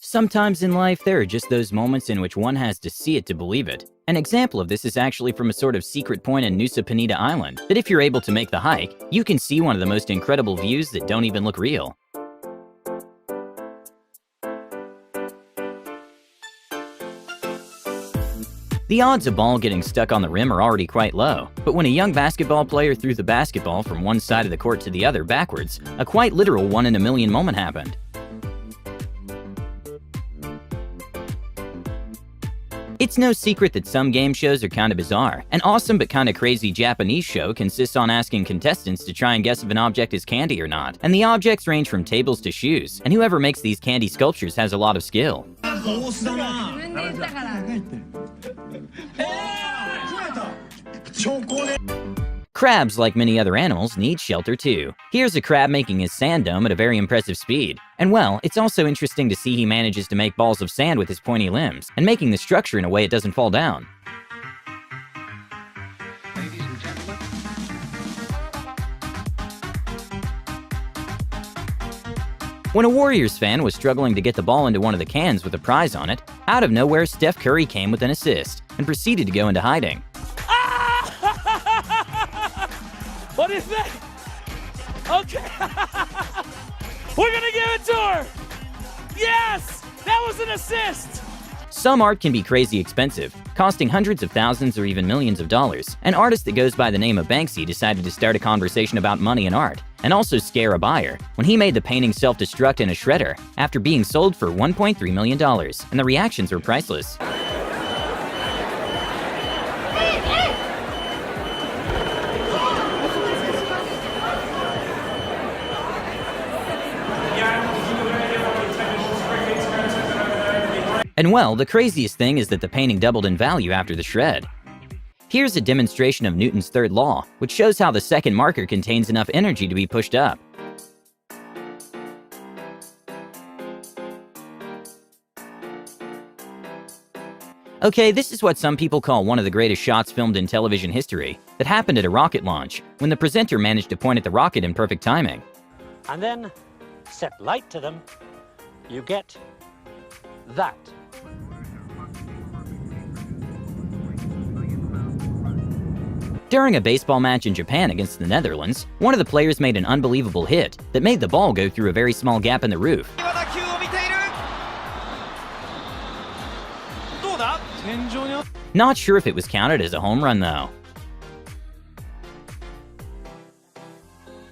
Sometimes in life, there are just those moments in which one has to see it to believe it. An example of this is actually from a sort of secret point in Nusa Penida Island, that if you're able to make the hike, you can see one of the most incredible views that don't even look real. The odds of ball getting stuck on the rim are already quite low, but when a young basketball player threw the basketball from one side of the court to the other backwards, a quite literal 1 in a million moment happened. It's no secret that some game shows are kinda bizarre. An awesome but kinda crazy Japanese show consists on asking contestants to try and guess if an object is candy or not. And the objects range from tables to shoes, and whoever makes these candy sculptures has a lot of skill. Crabs, like many other animals, need shelter too. Here's a crab making his sand dome at a very impressive speed. And well, it's also interesting to see he manages to make balls of sand with his pointy limbs, and making the structure in a way it doesn't fall down. When a Warriors fan was struggling to get the ball into one of the cans with a prize on it, out of nowhere Steph Curry came with an assist, and proceeded to go into hiding. What is that? Okay. We're gonna give it to her. Yes, that was an assist. Some art can be crazy expensive, costing hundreds of thousands or even millions of dollars. An artist that goes by the name of Banksy decided to start a conversation about money and art, and also scare a buyer, when he made the painting self-destruct in a shredder after being sold for $1.3 million, and the reactions were priceless. And well, the craziest thing is that the painting doubled in value after the shred. Here's a demonstration of Newton's third law, which shows how the second marker contains enough energy to be pushed up. Okay, this is what some people call one of the greatest shots filmed in television history, that happened at a rocket launch, when the presenter managed to point at the rocket in perfect timing. And then set light to them, you get that. During a baseball match in Japan against the Netherlands, one of the players made an unbelievable hit that made the ball go through a very small gap in the roof. Not sure if it was counted as a home run though.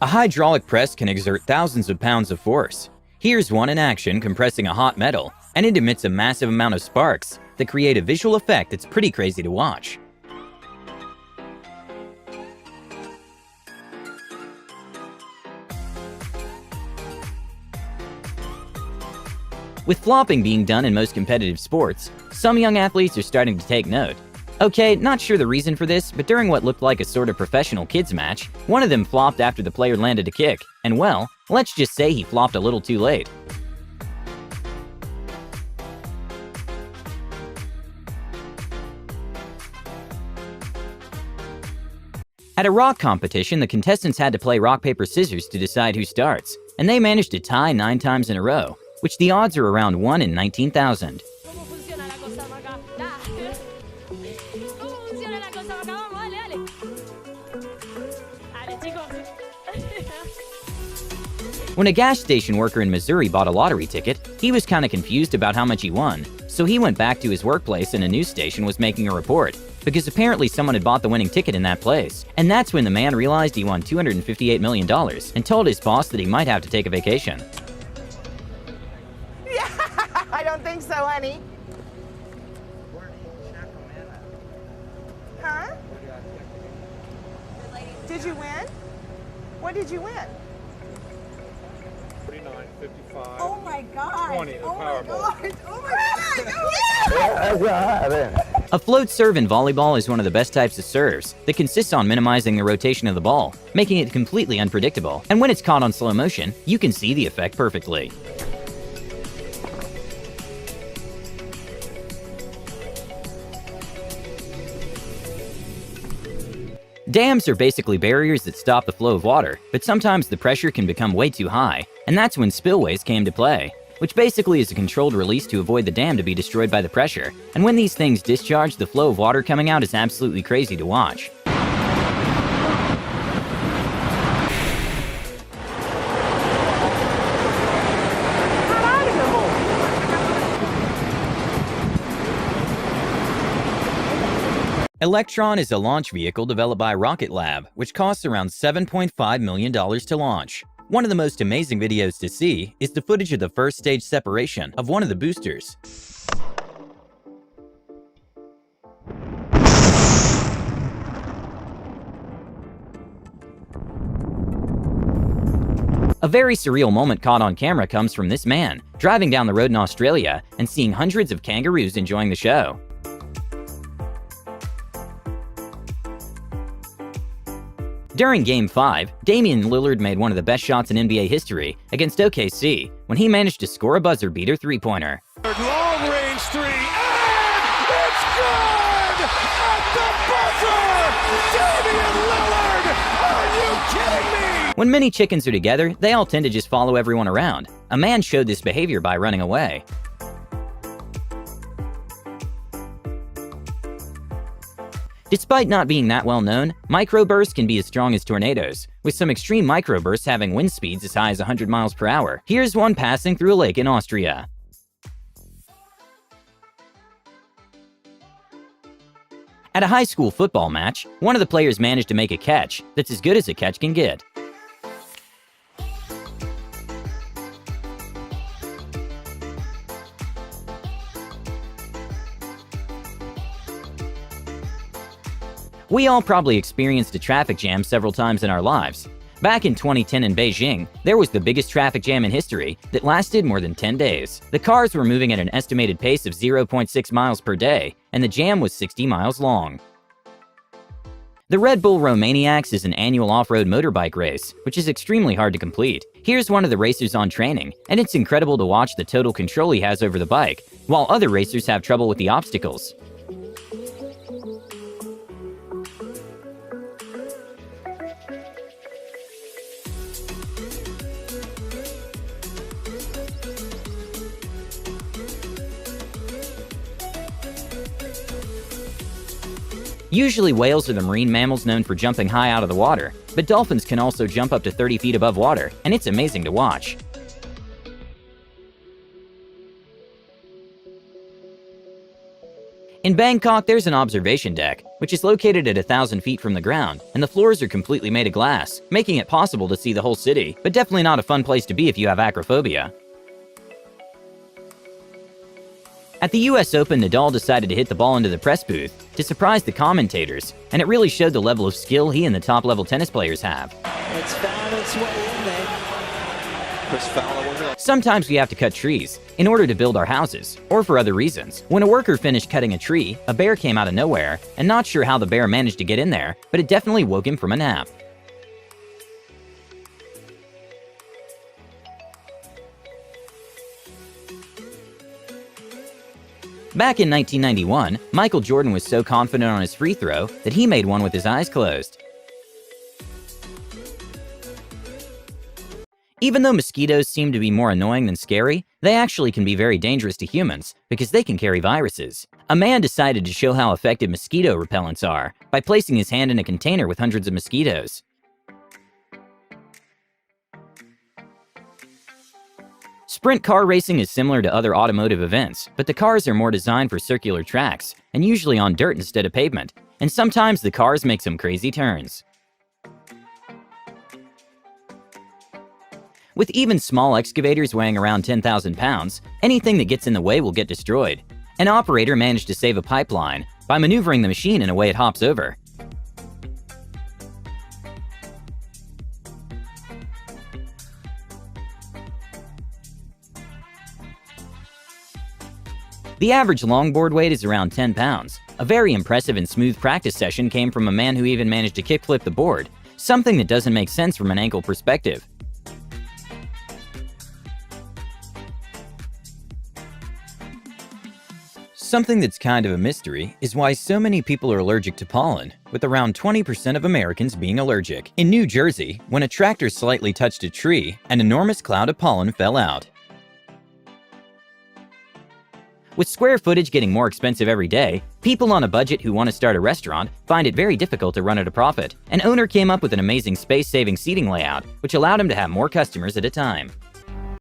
A hydraulic press can exert thousands of pounds of force. Here's one in action compressing a hot metal, and it emits a massive amount of sparks that create a visual effect that's pretty crazy to watch. With flopping being done in most competitive sports, some young athletes are starting to take note. Okay, not sure the reason for this, but during what looked like a sort of professional kids match, one of them flopped after the player landed a kick, and well, let's just say he flopped a little too late. At a rock competition, the contestants had to play rock, paper, scissors to decide who starts, and they managed to tie 9 times in a row, which the odds are around 1 in 19,000. When a gas station worker in Missouri bought a lottery ticket, he was kinda confused about how much he won, so he went back to his workplace and a news station was making a report, because apparently someone had bought the winning ticket in that place. And that's when the man realized he won $258 million and told his boss that he might have to take a vacation. I don't think so, honey. Huh? Did you win? What did you win? 49, 55. Oh my God. 20, the oh my Powerball. God. Oh my God. A float serve in volleyball is one of the best types of serves that consists on minimizing the rotation of the ball, making it completely unpredictable. And when it's caught on slow motion, you can see the effect perfectly. Dams are basically barriers that stop the flow of water, but sometimes the pressure can become way too high, and that's when spillways came to play. which basically is a controlled release to avoid the dam to be destroyed by the pressure. And when these things discharge, the flow of water coming out is absolutely crazy to watch. Electron is a launch vehicle developed by Rocket Lab, which costs around $7.5 million to launch. One of the most amazing videos to see is the footage of the first stage separation of one of the boosters. A very surreal moment caught on camera comes from this man, driving down the road in Australia and seeing hundreds of kangaroos enjoying the show. During Game 5, Damian Lillard made one of the best shots in NBA history against OKC when he managed to score a buzzer beater three-pointer. Long range three, and it's good! At the buzzer! Damian Lillard! Are you kidding me? When many chickens are together, they all tend to just follow everyone around. A man showed this behavior by running away. Despite not being that well known, microbursts can be as strong as tornadoes, with some extreme microbursts having wind speeds as high as 100 miles per hour. Here's one passing through a lake in Austria. At a high school football match, one of the players managed to make a catch that's as good as a catch can get. We all probably experienced a traffic jam several times in our lives. Back in 2010 in Beijing, there was the biggest traffic jam in history that lasted more than 10 days. The cars were moving at an estimated pace of 0.6 miles per day, and the jam was 60 miles long. The Red Bull Romaniacs is an annual off-road motorbike race, which is extremely hard to complete. Here's one of the racers on training, and it's incredible to watch the total control he has over the bike, while other racers have trouble with the obstacles. Usually whales are the marine mammals known for jumping high out of the water, but dolphins can also jump up to 30 feet above water, and it's amazing to watch. In Bangkok, there's an observation deck, which is located at 1,000 feet from the ground, and the floors are completely made of glass, making it possible to see the whole city, but definitely not a fun place to be if you have acrophobia. At the US Open, Nadal decided to hit the ball into the press booth to surprise the commentators, and it really showed the level of skill he and the top-level tennis players have. It's found its way in there. Chris Fowler. Sometimes we have to cut trees in order to build our houses, or for other reasons. When a worker finished cutting a tree, a bear came out of nowhere, and not sure how the bear managed to get in there, but it definitely woke him from a nap. Back in 1991, Michael Jordan was so confident on his free throw that he made one with his eyes closed. Even though mosquitoes seem to be more annoying than scary, they actually can be very dangerous to humans because they can carry viruses. A man decided to show how effective mosquito repellents are by placing his hand in a container with hundreds of mosquitoes. Sprint car racing is similar to other automotive events, but the cars are more designed for circular tracks, and usually on dirt instead of pavement, and sometimes the cars make some crazy turns. With even small excavators weighing around 10,000 pounds, anything that gets in the way will get destroyed. An operator managed to save a pipeline by maneuvering the machine in a way it hops over. The average longboard weight is around 10 pounds. A very impressive and smooth practice session came from a man who even managed to kickflip the board, something that doesn't make sense from an ankle perspective. Something that's kind of a mystery is why so many people are allergic to pollen, with around 20% of Americans being allergic. In New Jersey, when a tractor slightly touched a tree, an enormous cloud of pollen fell out. With square footage getting more expensive every day, people on a budget who want to start a restaurant find it very difficult to run at a profit. An owner came up with an amazing space-saving seating layout, which allowed him to have more customers at a time.